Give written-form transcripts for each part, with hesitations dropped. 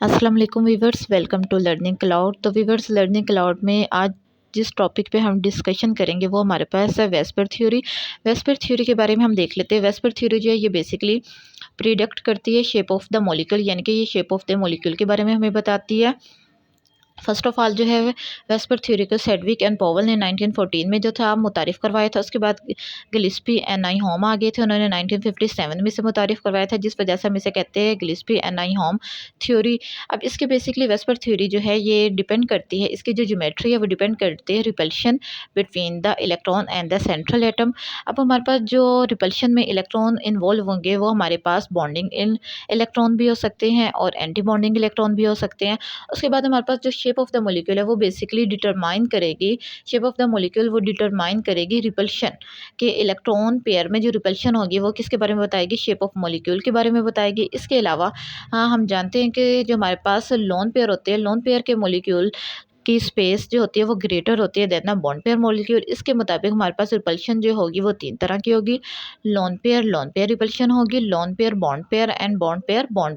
अस्सलाम वालेकुम viewers, welcome to Learning Cloud. तो वीवर्स, लर्निंग क्लाउड में आज जिस टॉपिक पे हम डिस्कशन करेंगे वो हमारे पास है वेस्पर थ्योरी। वेस्पर थ्योरी के बारे में हम देख लेते हैं। वेस्पर थ्योरी जो है ये बेसिकली प्रिडिक्ट करती है शेप ऑफ द मॉलिक्यूल, यानी कि ये शेप ऑफ द मॉलिक्यूल के बारे में हमें बताती है। फर्स्ट ऑफ ऑल जो है वेस्पर थ्योरी को सेडविक एंड पॉवल ने 1914 में जो था मुतारिफ़ करवाया था। उसके बाद गिलिस्पी एंड नाइहोम आ गए थे, उन्होंने 1957 में से मुतारिफ़ करवाया था, जिस वजह से हम इसे कहते हैं गिलिस्पी एंड नाइहोम थ्योरी। अब इसके बेसिकली वेस्पर थ्योरी जो है ये डिपेंड करती है, इसकी जो ज्योमेट्री है वो डिपेंड करती है repulsion between the electron and the central atom. अब हमारे पास जो रिपल्शन में इलेक्ट्रॉन इन्वॉल्व होंगे वो हमारे पास बॉन्डिंग इलेक्ट्रॉन भी हो सकते हैं और एंटी बॉन्डिंग इलेक्ट्रॉन भी हो सकते हैं। उसके बाद हमारे पास जो शेप ऑफ द मॉलिक्यूल है वो बेसिकली डिटरमाइन करेगी, शेप ऑफ द मॉलिक्यूल वो डिटरमाइन करेगी रिपल्शन के इलेक्ट्रॉन पेयर में जो रिपल्शन होगी वो किसके बारे में बताएगी, शेप ऑफ मॉलिक्यूल के बारे में बताएगी। इसके अलावा हम जानते हैं कि जो हमारे पास लोन पेयर होते हैं, लोन पेयर के मॉलिक्यूल की स्पेस जो होती है वो ग्रेटर होती है देन बॉन्ड पेयर मॉलिक्यूल। इसके मुताबिक हमारे पास रिपल्शन जो होगी वो तीन तरह की होगी, लोन पेयर रिपल्शन होगी, lone pair and bond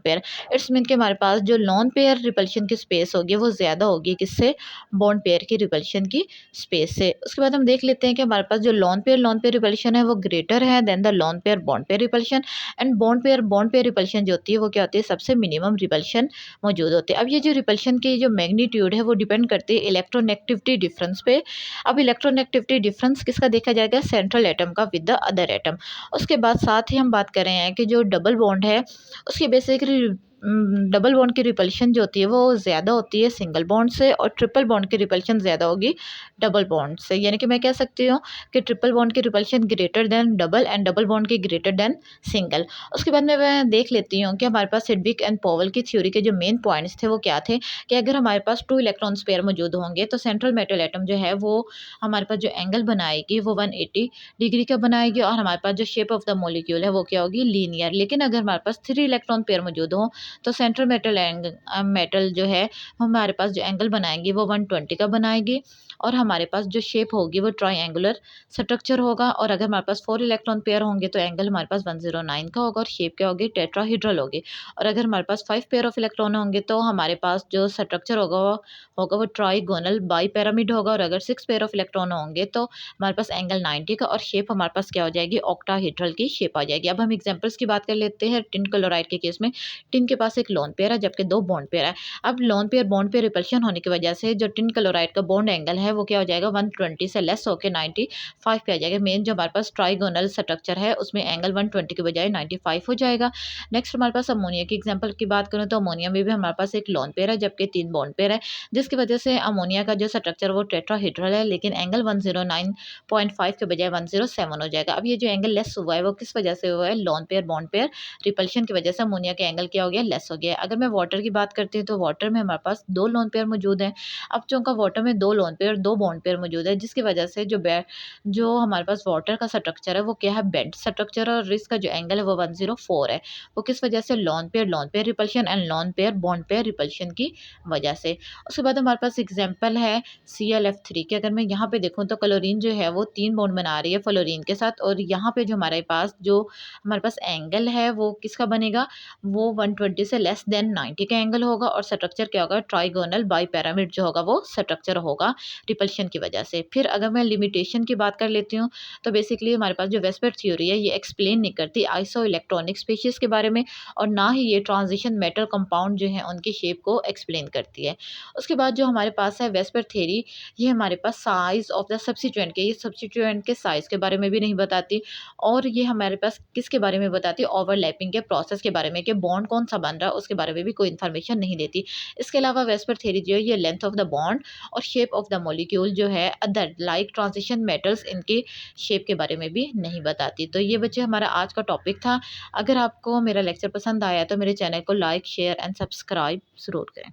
pair. It's mean कि हमारे पास जो लोन पेयर रिपल्शन की स्पेस होगी वो ज़्यादा होगी किससे, बॉन्ड पेयर की रिपल्शन की स्पेस से। उसके बाद हम देख लेते हैं कि हमारे पास जो लोन पेयर रिपल्शन है वो ग्रेटर है than the lone pair bond pair repulsion. And bond pair repulsion जो होती है वो क्या होती है, सबसे मिनिमम रिपल्शन मौजूद होते हैं। अब ये जो रिपल्शन की जो मैग्नीट्यूड है वो डिपेंड करती है इलेक्ट्रोनेगेटिविटी डिफरेंस पे। अब इलेक्ट्रोनेगेटिविटी डिफरेंस किसका देखा जाएगा, सेंट्रल एटम का विद द अदर एटम। उसके बाद साथ ही हम बात कर रहे हैं कि जो डबल बॉन्ड है उसकी बेसिकली डबल बॉन्ड की रिपल्शन जो होती है वो ज़्यादा होती है सिंगल बॉन्ड से, और ट्रिपल बॉन्ड की रिपल्शन ज़्यादा होगी डबल बॉन्ड से। यानी कि मैं कह सकती हूँ कि ट्रिपल बॉन्ड की repulsion greater than double and double bond की ग्रेटर देन सिंगल। उसके बाद में मैं देख लेती हूँ कि हमारे पास सेडविक एंड पॉवल की थ्योरी के जो मेन पॉइंट्स थे वो क्या थे, कि अगर हमारे पास 2 इलेक्ट्रॉन पेयर मौजूद होंगे तो सेंट्रल मेटल एटम जो है वो हमारे पास जो एंगल बनाएगी वो 180 डिग्री का बनाएगी, और हमारे पास जो शेप ऑफ द मॉलिक्यूल है वो क्या होगी, लीनियर। लेकिन अगर हमारे पास 3 इलेक्ट्रॉन पेयर मौजूद हो तो सेंट्रल मेटल जो है हमारे पास जो एंगल बनाएंगी वो 120 का बनाएगी, और हमारे पास जो शेप होगी वो ट्रायंगुलर स्ट्रक्चर होगा। और अगर हमारे पास 4 इलेक्ट्रॉन पेयर होंगे तो एंगल हमारे पास 109 का होगा और शेप क्या होगी, टेट्राहीड्रल होगी। और अगर हमारे पास 5 पेयर ऑफ इलेक्ट्रॉन होंगे तो हमारे पास जो स्ट्रक्चर होगा वो ट्राइगोनल बाई पैरामिड होगा। और अगर 6 पेयर ऑफ इलेक्ट्रॉन होंगे तो हमारे पास एंगल 90 का और शेप हमारे पास क्या हो जाएगी, ऑक्टाहीड्रल की शेप आ जाएगी। अब हम एग्जांपल्स की बात कर लेते हैं। टिन क्लोराइड के केस में टिन के पास एक लोन पेयर है जबकि 2 बॉन्ड पेयर है। अब loan pair bond pair repulsion होने की वजह से जो टिन क्लोराइड का बॉन्ड एंगल है वो क्या हो जाएगा, 120 से लेस होकर 95 पे आ जाएगा। मेन जो हमारे पास ट्राइगोनल स्ट्रक्चर है उसमें एंगल 120 के बजाय 95 हो जाएगा। नेक्स्ट हमारे पास अमोनिया की एग्जांपल की बात करें तो अमोनिया में भी हमारे पास एक लोन पेयर है जबकि 3 बॉन्ड पेयर है, जिसकी वजह से अमोनिया का जो स्ट्रक्चर वो टेट्राहीड्रल है, लेकिन एंगल 109.5 के बजाय 107 हो जाएगा। अब ये जो एंगल लेस हुआ है वो किस वजह से हुआ है, loan pair bond pair repulsion की वजह से अमोनिया का एंगल क्या हो गया, लेस हो गया। अगर मैं वाटर की बात करती हूँ तो वाटर में हमारे पास 2 लोन पेयर मौजूद हैं। अब चूंकि वाटर में 2 लोन पेयर 2 बॉन्ड पेयर मौजूद है, जिसकी वजह से जो हमारे पास वाटर का स्ट्रक्चर है वो क्या है, बेंड स्ट्रक्चर, और इसका जो एंगल है वो 104 है। वो किस वजह से, lone pair repulsion and loan pair bond pair repulsion की वजह से। उसके बाद हमारे पास एग्जाम्पल है ClF3 की। अगर मैं यहाँ पे देखूँ तो क्लोरीन जो है वो 3 बॉन्ड बना रही है फ्लोरीन के साथ, और यहाँ पे जो हमारे पास एंगल है वो किसका बनेगा, वो 120 से लेस देन 90 का एंगल होगा, और स्ट्रक्चर क्या होगा, ट्राइगोनल बाई पैरामिड जो होगा वो स्ट्रक्चर होगा रिपल्शन की वजह से। फिर अगर मैं लिमिटेशन की बात कर लेती हूँ तो बेसिकली हमारे पास जो वेस्पर थ्योरी है ये एक्सप्लेन नहीं करती आइसो इलेक्ट्रॉनिक स्पीशीज़ के बारे में, और ना ही ये ट्रांजिशन मेटल कंपाउंड जो है उनकी शेप को एक्सप्लेन करती है। उसके बाद जो हमारे पास है वेस्पर थ्योरी, ये हमारे पास साइज ऑफ द सब्स्टिट्यूएंट के, ये सब्स्टिट्यूएंट के साइज़ के बारे में भी नहीं बताती, और ये हमारे पास किसके बारे में बताती है, ओवरलैपिंग के प्रोसेस के बारे में, कि बॉन्ड कौन सा बन रहा है उसके बारे में भी कोई इन्फॉर्मेशन नहीं देती। इसके अलावा वेस्पर थ्योरी जो है ये लेंथ ऑफ द बॉन्ड और शेप ऑफ द मॉलिक्यूल जो है अदर लाइक ट्रांजिशन मेटल्स इनकी शेप के बारे में भी नहीं बताती। तो ये बच्चे हमारा आज का टॉपिक था। अगर आपको मेरा लेक्चर पसंद आया तो मेरे चैनल को लाइक शेयर एंड सब्सक्राइब ज़रूर करें।